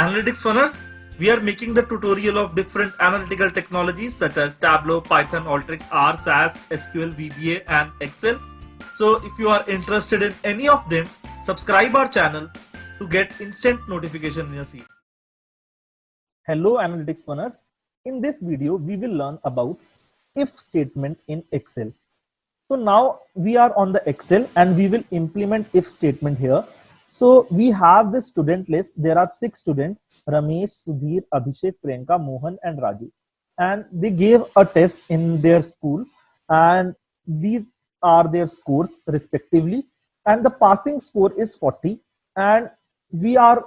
Analytics Funners, we are making the tutorial of different analytical technologies such as Tableau, Python, Alteryx, R, SAS, SQL, VBA and Excel. So if you are interested in any of them, subscribe our channel to get instant notification in your feed. Hello Analytics Funners. In this video, we will learn about if statement in Excel. So now we are on the Excel and we will implement if statement here. So we have the student list. There are 6 students: Ramesh, Sudhir, Abhishek, Priyanka, Mohan and Raju. And they gave a test in their school and these are their scores respectively. And the passing score is 40 and we are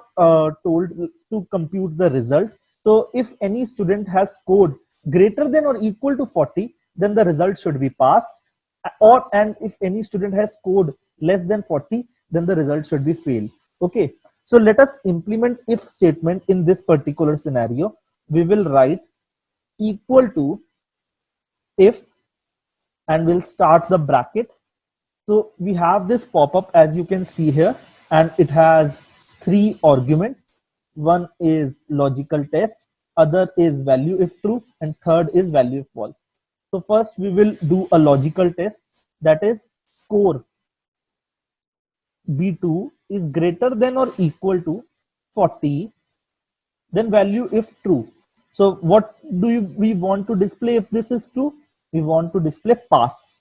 told to compute the result. So if any student has scored greater than or equal to 40, then the result should be pass. And if any student has scored less than 40, then the result should be fail. Okay, so let us implement if statement in this particular scenario. We will write equal to if and we'll start the bracket. So we have this pop-up as you can see here, and it has 3 arguments. One is logical test, other is value if true, and third is value if false. So first we will do a logical test, that is score B2 is greater than or equal to 40, then value if true. So what do we want to display if this is true? We want to display pass.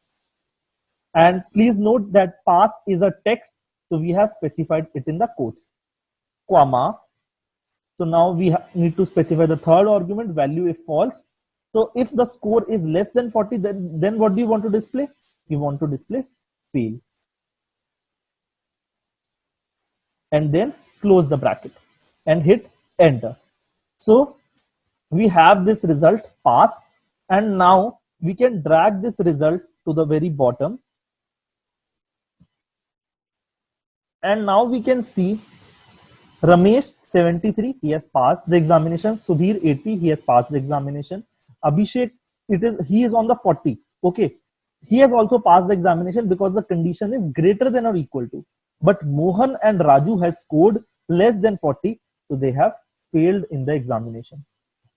And please note that pass is a text, so we have specified it in the quotes, comma. So now we need to specify the third argument, value if false. So if the score is less than 40, then what do you want to display? You want to display fail. And then close the bracket and hit enter. So we have this result pass, and now we can drag this result to the very bottom. And now we can see Ramesh 73, he has passed the examination. Sudhir 80, he has passed the examination. Abhishek, he is on the 40. Okay, he has also passed the examination because the condition is greater than or equal to. But Mohan and Raju has scored less than 40, so they have failed in the examination.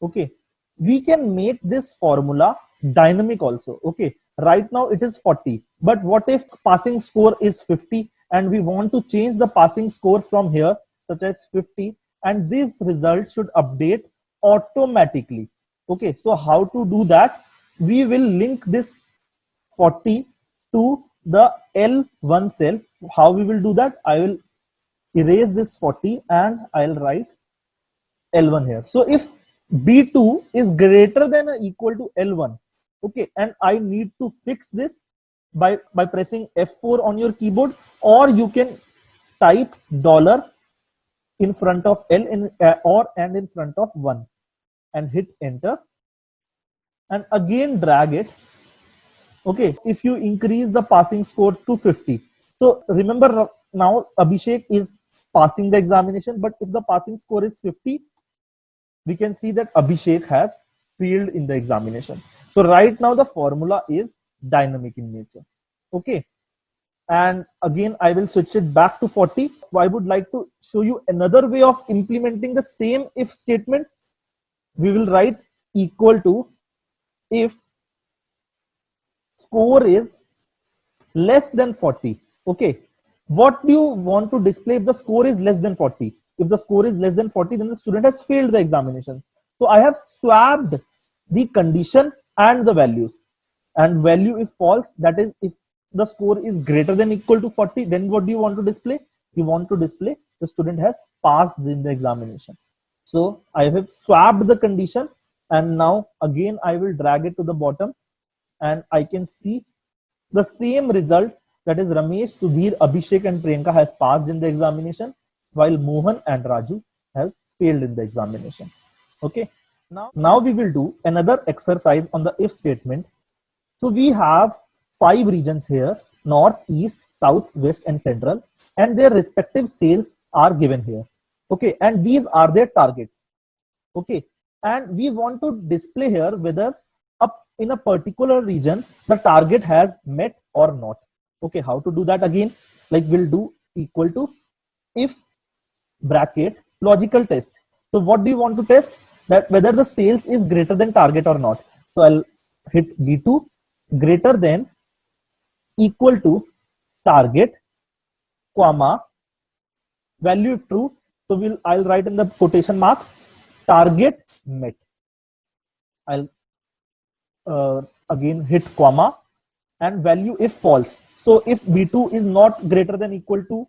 Okay, we can make this formula dynamic also. Okay, right now it is 40, but what if passing score is 50 and we want to change the passing score from here, such as 50, and this result should update automatically. Okay, so how to do that? We will link this 40 to the L1 cell. How we will do that? I will erase this 40 and I'll write L1 here. So if B2 is greater than or equal to L1, okay, and I need to fix this by pressing F4 on your keyboard, or you can type $ in front of L and in front of 1 and hit enter and again drag it. Okay, if you increase the passing score to 50, so remember now Abhishek is passing the examination, but if the passing score is 50, we can see that Abhishek has failed in the examination. So right now the formula is dynamic in nature. Okay, and again I will switch it back to 40. I would like to show you another way of implementing the same if statement. We will write equal to if score is less than 40. Okay, what do you want to display if the score is less than 40? If the score is less than 40, then the student has failed the examination. So I have swapped the condition and the values. And value if false, that is if the score is greater than or equal to 40, then what do you want to display? You want to display the student has passed in the examination. So I have swapped the condition, and now again I will drag it to the bottom and I can see the same result, that is Ramesh, Sudhir, Abhishek and Priyanka has passed in the examination, while Mohan and Raju has failed in the examination. Okay, now we will do another exercise on the if statement. So we have 5 regions here: north, east, south, west and central, and their respective sales are given here. Okay, and these are their targets. Okay, and we want to display here whether in a particular region the target has met or not. Okay, how to do that? Again, like we'll do equal to if bracket logical test. So what do you want to test? That whether the sales is greater than target or not. So I'll hit B2 greater than equal to target, comma, value if true. So I'll write in the quotation marks, target met. I'll again hit comma and value if false. So if B2 is not greater than equal to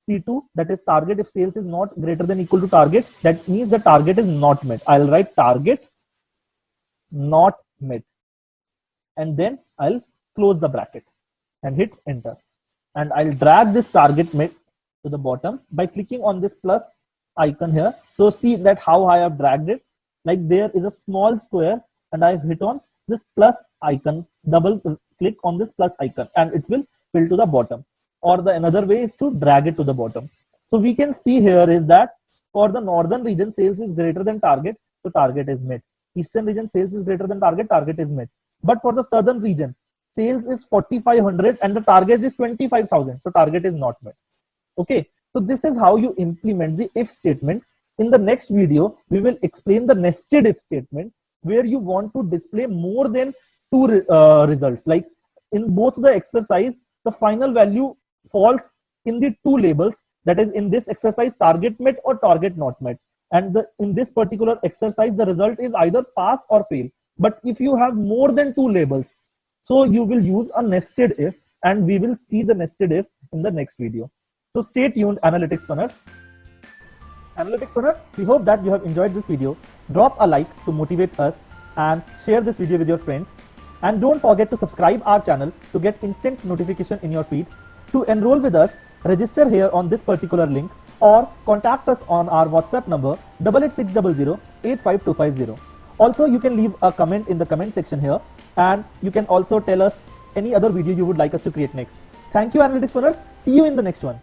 C2, that is target, if sales is not greater than equal to target, that means the target is not met. I'll write target not met, and then I'll close the bracket and hit enter. And I'll drag this target met to the bottom by clicking on this plus icon here. So see that how I have dragged it. Like there is a small square and I've hit on this plus icon, double click on this plus icon, and it will fill to the bottom. Or the another way is to drag it to the bottom. So we can see here is that for the northern region, sales is greater than target, so target is met. Eastern region, sales is greater than target, target is met. But for the southern region, sales is 4,500 and the target is 25,000, so target is not met. Okay, so this is how you implement the if statement. In the next video, we will explain the nested if statement, where you want to display more than two results. Like in both the exercise, the final value falls in the two labels, that is in this exercise target met or target not met, and in this particular exercise the result is either pass or fail. But if you have more than two labels, so you will use a nested if, and we will see the nested if in the next video. So stay tuned, analytics funners. Analytics funners, we hope that you have enjoyed this video. Drop a like to motivate us and share this video with your friends, and don't forget to subscribe our channel to get instant notification in your feed. To enroll with us, register here on this particular link or contact us on our WhatsApp number 88600 85250. Also, you can leave a comment in the comment section here, and you can also tell us any other video you would like us to create next. Thank you, analytics funners. See you in the next one.